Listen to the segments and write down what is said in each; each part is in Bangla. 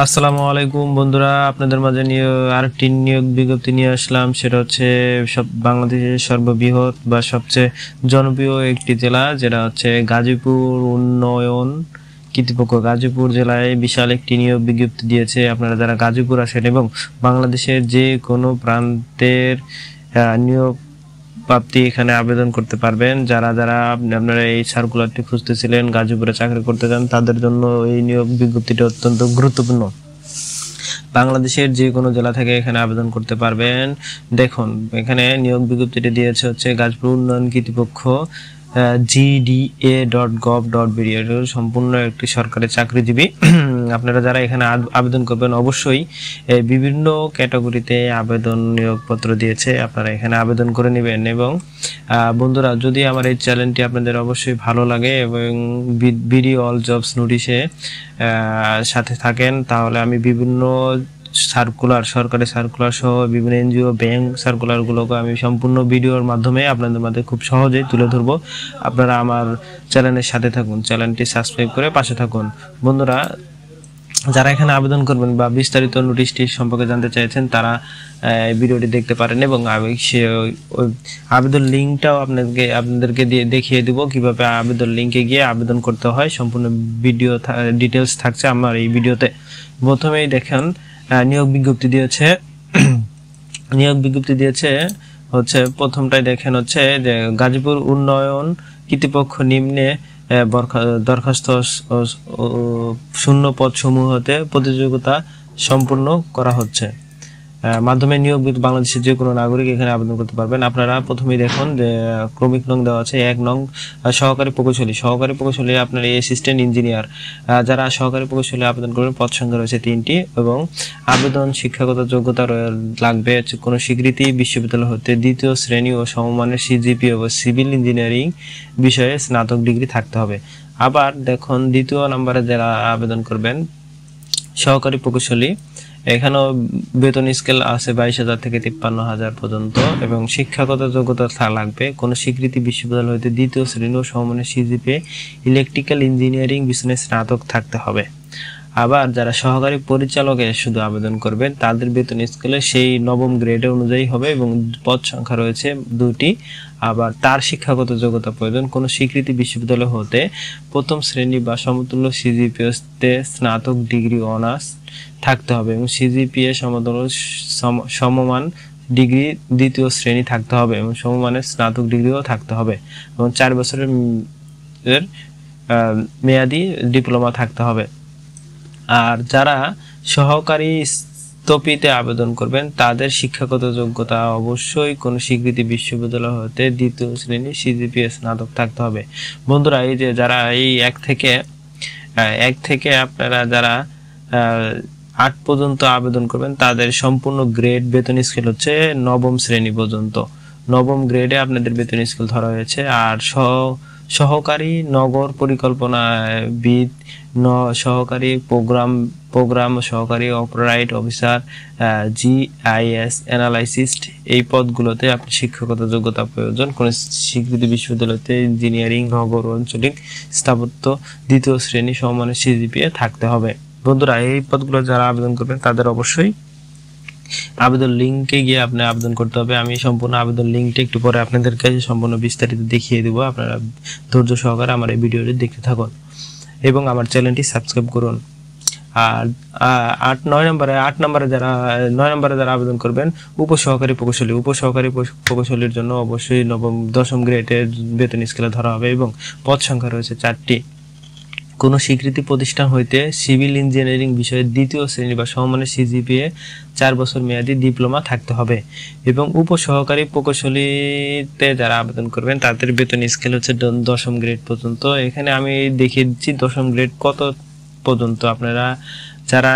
আসসালামু আলাইকুম বন্ধুরা, আপনাদের মাঝে নিয়ে আরেকটি নিয়োগ বিজ্ঞপ্তি নিয়ে আসলাম। সেটা হচ্ছে বাংলাদেশের সর্ববৃহৎ বা সবচেয়ে জনপ্রিয় একটি জেলা, যেটা হচ্ছে গাজীপুর উন্নয়ন কর্তৃপক্ষ। গাজীপুর জেলায় বিশাল একটি নিয়োগ বিজ্ঞপ্তি দিয়েছে। আপনারা যারা গাজীপুর আসেন এবং বাংলাদেশের যে কোনো প্রান্তের নিয়োগ প্রাপ্তি এখানে আবেদন করতে পারবেন। যারা যারা আপনারা এই সার্কুলারটি খুঁজতেছিলেন, গাজীপুরে চাকরি করতে চান, তাদের জন্য এই নিয়োগ বিজ্ঞপ্তিটি অত্যন্ত গুরুত্বপূর্ণ। বাংলাদেশের যে কোনো জেলা থেকে এখানে আবেদন করতে পারবেন। দেখুন, এখানে নিয়োগ বিজ্ঞপ্তিটি দিয়েছে হচ্ছে গাজীপুর উন্নয়ন কর্তৃপক্ষ gda.gov.bd। সম্পূর্ণ একটি সরকারি চাকরিজীবী। আপনারা যারা এখানে আবেদন করবেন, অবশ্যই বিভিন্ন ক্যাটাগরিতে আবেদন নিয়োগপত্র দিয়েছে, আপনারা এখানে আবেদন করে নেবেন। এবং বন্ধুরা, যদি আমার এই চ্যানেলটি আপনাদের অবশ্যই ভালো লাগে এবং বিডি অল জবস নোটিশে সাথে থাকেন, তাহলে আমি বিভিন্ন সার্কুলার, সরকারি সার্কুলার সহ বিভিন্ন এনজিও, ব্যাংক সার্কুলারগুলোকে আমি সম্পূর্ণ ভিডিওর মাধ্যমে আপনাদের মধ্যে খুব সহজেই তুলে ধরবো। আপনারা আমার চ্যানেলের সাথে থাকুন, চ্যানেলটি সাবস্ক্রাইব করে পাশে থাকুন। বন্ধুরা, যারা এখানে আবেদন করবেন বা বিস্তারিত নোটিশটি সম্পর্কে জানতে চাইছেন, তারা ভিডিওটি দেখতে পারেন এবং আমি ওই আবেদন লিঙ্কটাও আপনাদেরকে দেখিয়ে দিব কিভাবে আবেদন লিঙ্কে গিয়ে আবেদন করতে হয়। সম্পূর্ণ ভিডিও ডিটেলস থাকছে আমার এই ভিডিওতে। প্রথমেই দেখেন, নিয়োগ বিজ্ঞপ্তি দিয়েছে হচ্ছে প্রথমটাই দেখেন হচ্ছে যে গাজীপুর উন্নয়ন কর্তৃপক্ষ নিম্নে দরখাস্ত শূন্য পদ সমূহতে প্রতিযোগিতা সম্পূর্ণ করা হচ্ছে। মাধ্যমে নিয়োগ বাংলাদেশের যে কোনো নাগরিক এখানে আবেদন করতে পারবেন। আপনারা প্রথমেই দেখুন যে ক্রমিক নং দেওয়া আছে। 1 নং সহকারী প্রকৌশলী আপনার অ্যাসিস্ট্যান্ট ইঞ্জিনিয়ার। যারা সহকারী প্রকৌশলী আবেদন করবেন, পদ সংখ্যা রয়েছে 3টি এবং আবেদন শিক্ষাগত যোগ্যতা লাগবে কোনো স্বীকৃতি বিশ্ববিদ্যালয় হতে 2য় শ্রেণী ও সমমানের সিজিপিএ ও সিভিল ইঞ্জিনিয়ারিং বিষয়ে স্নাতক ডিগ্রি থাকতে হবে। আবার দেখুন, 2য় নম্বরে যারা আবেদন করবেন সহকারী প্রকৌশলী, এখানেও বেতন স্কেল আছে 22,000 থেকে 53,000 পর্যন্ত এবং শিক্ষাগত যোগ্যতা লাগবে কোনো স্বীকৃতি বিশ্ববিদ্যালয় হতে 2য় শ্রেণী ও সমমানের সিজিপিএ ইলেকট্রিক্যাল ইঞ্জিনিয়ারিং বিষয়ে স্নাতক থাকতে হবে। আবার যারা সহকারী পরিচালকে শুধু আবেদন করবেন, তাদের বেতন স্কেলে সেই 9ম গ্রেডে অনুযায়ী হবে এবং পদ সংখ্যা রয়েছে 2টি। আবার তার শিক্ষাগত যোগ্যতা প্রয়োজন কোনো স্বীকৃতি বিশ্ববিদ্যালয় হতে 1ম শ্রেণী বা সমতুল্য সিজিপিএতে স্নাতক ডিগ্রি অনার্স থাকতে হবে এবং সিজিপিএ সমমান ডিগ্রি 2য় শ্রেণী থাকতে হবে এবং সমমানের স্নাতক ডিগ্রিও থাকতে হবে এবং 4 বছরের মেয়াদি ডিপ্লোমা থাকতে হবে। আর যারা সহকারী স্থপতিতে আবেদন করবেন, তাদের শিক্ষাগত যোগ্যতা অবশ্যই কোনো স্বীকৃতি বিশ্ববিদ্যালয় হতে 2য় শ্রেণী সিজিপিএ স্নাতক থাকতে হবে। বন্ধুরা, এই যে যারা এই 1 থেকে আপনারা যারা 8 পর্যন্ত আবেদন করবেন, তাদের সম্পূর্ণ গ্রেড বেতন স্কেল হচ্ছে 9ম শ্রেণী পর্যন্ত। 9ম গ্রেডে আপনাদের বেতন স্কেল ধরা হয়েছে। আর সহকারী নগর পরিকল্পনাবিদ, সহকারী প্রোগ্রাম সহকারী অপারেট অফিসার, GIS অ্যানালাইসিস্ট, এই পদগুলোতে আপনি শিক্ষাগত যোগ্যতা প্রয়োজন কোন স্বীকৃতি বিশ্ববিদ্যালয়তে ইঞ্জিনিয়ারিং, নগর আঞ্চলিক স্থাপত্য 2য় শ্রেণী সমমানের সিজিপিএ থাকতে হবে। বন্ধুরা, এই পদগুলো যারা আবেদন করবেন, তাদের অবশ্যই আবেদন লিঙ্কে গিয়ে আপনি আবেদন করতে হবে। আমি সম্পূর্ণ আবেদন লিঙ্কটা একটু পরে আপনাদের কাছে সম্পূর্ণ বিস্তারিত দেখিয়ে দেবো। আপনারা ধৈর্য সহকারে আমার এই ভিডিওটি দেখতে থাকুন এবং আমার চ্যানেলটি সাবস্ক্রাইব করুন। আর 8 নম্বরে যারা আবেদন করবেন উপসহকারী প্রকৌশলীর জন্য অবশ্যই 10ম গ্রেডের বেতন স্কেলে ধরা হবে এবং পদ সংখ্যা রয়েছে 4টি। কোনো স্বীকৃতি প্রতিষ্ঠান হইতে সিভিল ইঞ্জিনিয়ারিং বিষয়ে 2য় শ্রেণী বা সমমানের সিজিপিএ 4 বছর মেয়াদী ডিপ্লোমা থাকতে হবে এবং উপসহকারী প্রকৌশলীতে যারা আবেদন করবেন, তাদের বেতন স্কেল হচ্ছে 10ম গ্রেড পর্যন্ত। এখানে আমি দেখিয়ে দিচ্ছি 10ম গ্রেড কত পর্যন্ত। আপনারা যারা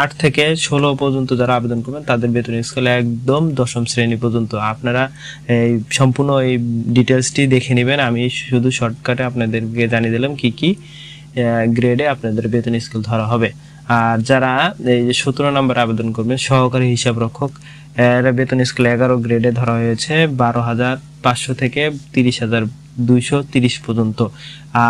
8 থেকে 16 পর্যন্ত যারা আবেদন করবেন, তাদের বেতন স্কেল একদম 10ম শ্রেণী পর্যন্ত। আপনারা এই সম্পূর্ণ এই ডিটেলসটি দেখে নেবেন। আমি শুধু শর্টকাটে আপনাদেরকে জানিয়ে দিলাম কি কি গ্রেডে আপনাদের বেতন স্কেল ধরা হবে। আর যারা এই যে 17 নম্বরে আবেদন করবেন সহকারী হিসাব রক্ষক, এর বেতন স্কেল 11 গ্রেডে ধরা হয়েছে 12,500 থেকে 30,000 230 পর্যন্ত।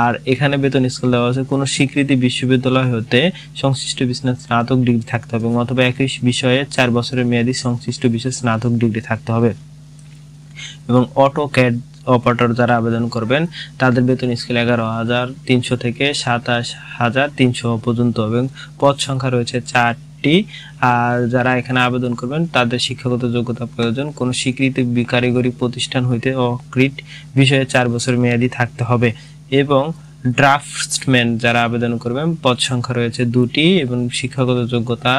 আর এখানে বেতন স্কেল দেওয়া আছে কোনো স্বীকৃতি বিশ্ববিদ্যালয় হতে সংশ্লিষ্ট বিষয়ে স্নাতক ডিগ্রি থাকতে হবে অথবা একই বিষয়ে 4 বছরের মেয়াদী সংশ্লিষ্ট বিষয়ে স্নাতক ডিগ্রি থাকতে হবে। এবং অটোক্যাড অপারেটর যারা আবেদন করবেন তাদের বেতন স্কেল 11,300 থেকে 27,300 পর্যন্ত এবং পদ সংখ্যা রয়েছে 4টি। আর যারা এখানে আবেদন করবেন তাদের শিক্ষাগত যোগ্যতা প্রয়োজন কোনো স্বীকৃত কারিগরি প্রতিষ্ঠান হইতে অকৃত বিষয়ে 4 বছর মেয়াদী থাকতে হবে। এবং ড্রাফটসম্যান যারা আবেদন করবেন পদ সংখ্যা রয়েছে 2টি এবং শিক্ষাগত যোগ্যতা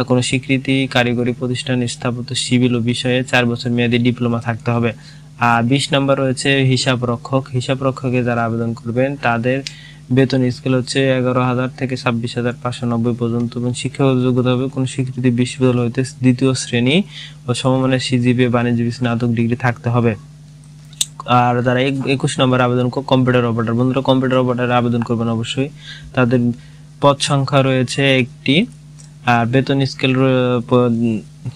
কোনো স্বীকৃতি কারিগরি প্রতিষ্ঠান স্থাপত্য সিভিল ও বিষয়ে 4 বছর মেয়াদী ডিপ্লোমা থাকতে হবে। আর 20 নম্বর রয়েছে হিসাব রক্ষকে যারা আবেদন করবেন তাদের বেতন স্কেল হচ্ছে 11,000 থেকে 26,590 পর্যন্ত এবং শিক্ষাগত যোগ্যতা হবে কোনো স্বীকৃতি বিশ্ববিদ্যালয় হইতে 2য় শ্রেণী ও সমমানের সিজিপিএ বাণিজ্য স্নাতক ডিগ্রি থাকতে হবে। আর যারা 21 নম্বর আবেদন কম্পিউটার অপারেটর, বন্ধুরা কম্পিউটার অপারেটর আবেদন করবেন অবশ্যই। তাদের পদ সংখ্যা রয়েছে 1টি। আর বেতন স্কেল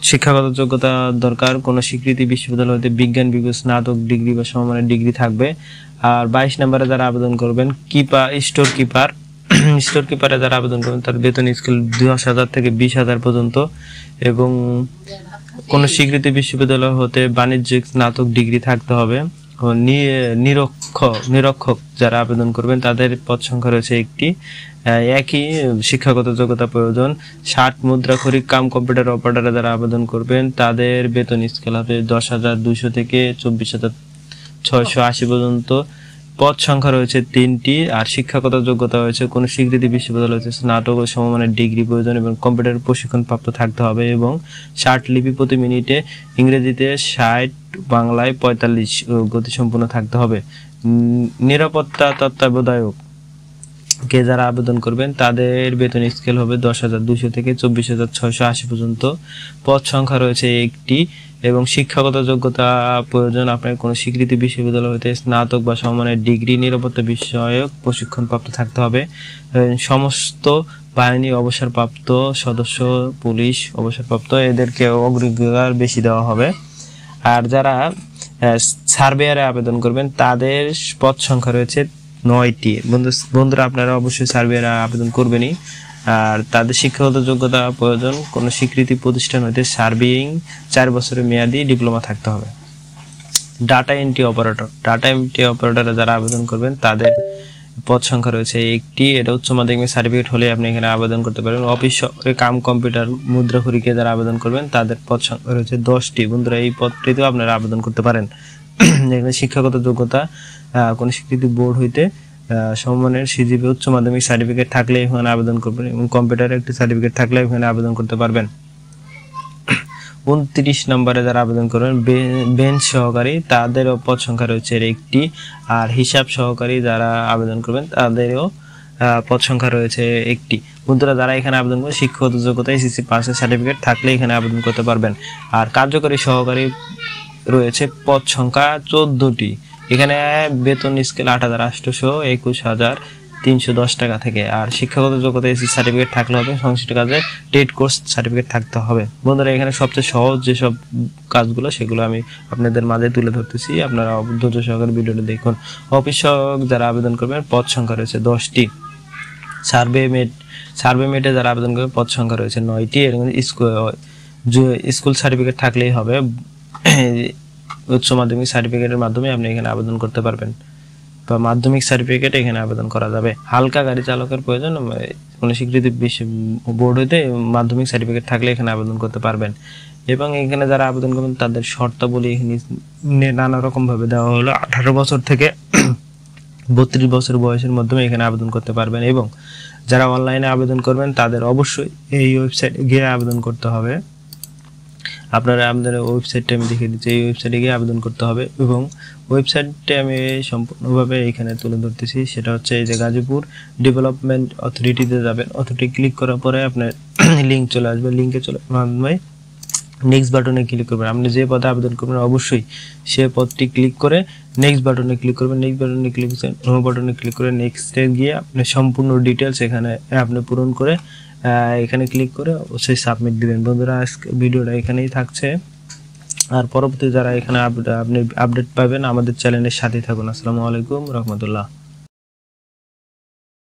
শিক্ষাগত যোগ্যতা দরকার কোনো স্বীকৃতি বিশ্ববিদ্যালয় হতে বিজ্ঞান বিভাগ স্নাতক ডিগ্রি বা সমমানের ডিগ্রি থাকবে। আর 22 নম্বরে যারা আবেদন করবেন স্টোর কিপারে যারা আবেদন করবেন তার বেতন স্কেল 10,000 থেকে 20,000 পর্যন্ত এবং কোনো স্বীকৃতি বিশ্ববিদ্যালয় হতে বাণিজ্যিক স্নাতক ডিগ্রি থাকতে হবে। নিরীক্ষক যারা আবেদন করবেন তাদের পদ সংখ্যা রয়েছে 1টি। একই শিক্ষাগত যোগ্যতা প্রয়োজন। 60 মুদ্রাক্ষরিক কাম কম্পিউটার অপারেটরে যারা আবেদন করবেন তাদের বেতন স্কেল হবে 10,200 থেকে 24,680 পর্যন্ত। পদ সংখ্যা রয়েছে 3টি। আর শিক্ষাগত যোগ্যতা রয়েছে কোনো স্বীকৃতি বিশ্ববিদ্যালয় হতে স্নাতক ও সমমানের ডিগ্রি প্রয়োজন এবং কম্পিউটার প্রশিক্ষণ প্রাপ্ত থাকতে হবে এবং 60 লিপি প্রতি মিনিটে, ইংরেজিতে 60, বাংলায় 45 গতিসম্পন্ন থাকতে হবে। নিরাপত্তা তত্ত্বাবধায়ক কে যারা আবেদন করবেন তাদের বেতন স্কেল হবে 10,200 থেকে 24,680 পর্যন্ত। পদ সংখ্যা রয়েছে 1টি এবং শিক্ষাগত যোগ্যতা প্রয়োজন আপনার কোনো স্বীকৃতি বিশ্ববিদ্যালয় হতে স্নাতক বা সমমানের ডিগ্রি, নিরাপত্তা বিষয়ক প্রশিক্ষণ প্রাপ্ত থাকতে হবে। সমস্ত বাহিনী অবসরপ্রাপ্ত সদস্য, পুলিশ অবসরপ্রাপ্ত এদেরকে অগ্রাধিকার বেশি দেওয়া হবে। আর যারা সার্ভেয়ারে আবেদন করবেন তাদের পদ সংখ্যা রয়েছে 9টি। বন্ধুরা আপনারা অবশ্যই সার্ভেয়ারে আবেদন করবেনই। আর তাদের শিক্ষাগত যোগ্যতা প্রয়োজন কোনো স্বীকৃতি প্রতিষ্ঠান হইতে সার্ভেইং 4 বছরের মেয়াদী ডিপ্লোমা থাকতে হবে। ডাটা এন্ট্রি অপারেটরে যারা আবেদন করবেন তাদের পদ সংখ্যা রয়েছে 1টি। এটা উচ্চ মাধ্যমিক সার্টিফিকেট হলে আপনি এখানে আবেদন করতে পারেন। অফিস কাম কম্পিউটার মুদ্রাক্ষরিকে যারা আবেদন করবেন তাদের পদ সংখ্যা রয়েছে 10টি। বন্ধুরা এই পদটিতেও আপনারা আবেদন করতে পারেন। এখানে শিক্ষাগত যোগ্যতা কোন স্বীকৃতি বোর্ড হইতে সমমানের সিজিপি উচ্চ মাধ্যমিক সার্টিফিকেট থাকলে এখানে আবেদন করবেন এবং কম্পিউটারে একটি সার্টিফিকেট থাকলে এখানে আবেদন করতে পারবেন। 29 নম্বরে যারা আবেদন করবেন বেঞ্চ সহকারী তাদেরও পদ সংখ্যা রয়েছে 1টি। আর হিসাব সহকারী যারা আবেদন করবেন তাদেরও পদ সংখ্যা রয়েছে 1টি। বন্ধুরা যারা এখানে আবেদন করবেন শিক্ষাগত যোগ্যতা এসএসসি পাসের সার্টিফিকেট থাকলে এখানে আবেদন করতে পারবেন। আর কার্যকরী সহকারী রয়েছে পদ সংখ্যা 14টি। এখানে বেতন স্কেল 8,821,310 টাকা থেকে। আর শিক্ষাগত যোগ্যতা এসএসসি সার্টিফিকেট থাকলে হবে, সংশ্লিষ্ট কাজে টেট কোর্স সার্টিফিকেট থাকতে হবে। বন্ধুরা এখানে সবচেয়ে সহজ যেসব কাজগুলো সেগুলো আমি আপনাদের মাঝে তুলে ধরতেছি, আপনারা ধৈর্য সহকারে ভিডিওটা দেখুন। অফিস সহায়ক যারা আবেদন করবেন পদ সংখ্যা রয়েছে 10টি। সার্ভে মেটে যারা আবেদন করবেন পদ সংখ্যা রয়েছে 9টি। এর মধ্যে স্কুল সার্টিফিকেট থাকলেই হবে। উচ্চ মাধ্যমিক সার্টিফিকেটের মাধ্যমে আপনি এখানে আবেদন করতে পারবেন বা মাধ্যমিক সার্টিফিকেট এখানে আবেদন করা যাবে। হালকা গাড়ি চালকের প্রয়োজন কোনো স্বীকৃতি বোর্ড হইতে মাধ্যমিক সার্টিফিকেট থাকলে এখানে আবেদন করতে পারবেন। এবং এখানে যারা আবেদন করবেন তাদের শর্তাবলী নানা রকম ভাবে দেওয়া হলো। 18 বছর থেকে 32 বছর বয়সের মাধ্যমে এখানে আবেদন করতে পারবেন। এবং যারা অনলাইনে আবেদন করবেন তাদের অবশ্যই এই ওয়েবসাইটে গিয়ে আবেদন করতে হবে। আপনারা আমাদের ওয়েবসাইটটা আমি দেখিয়ে দিচ্ছি, এই ওয়েবসাইটে গিয়ে আবেদন করতে হবে। এবং ওয়েবসাইটটা আমি সম্পূর্ণভাবে এখানে তুলে ধরতেছি, সেটা হচ্ছে এই যে গাজীপুর ডেভেলপমেন্ট অথরিটিতে যাবেন। অথরিটি ক্লিক করার পরে আপনার লিঙ্ক চলে আসবে, লিঙ্কে চলে মাধ্যমে নেক্সট বাটনে ক্লিক করবেন। আপনি যে পদে আবেদন করবেন অবশ্যই সে পদটি ক্লিক করে নেক্সট বাটনে ক্লিক করবেন। নেক্সট বাটনে ক্লিক করে হোম বাটনে ক্লিক করে নেক্সটে গিয়ে আপনি সম্পূর্ণ ডিটেলস এখানে আপনি পূরণ করে এখানে ক্লিক করে অবশ্যই সাবমিট দিবেন। বন্ধুরা আজকে ভিডিওটা এখানেই থাকছে। আর পরবর্তী যারা এখানে আপনি আপডেট পাবেন আমাদের চ্যানেলের সাথে থাকুন। আসসালামু আলাইকুম রহমতুল্লাহ।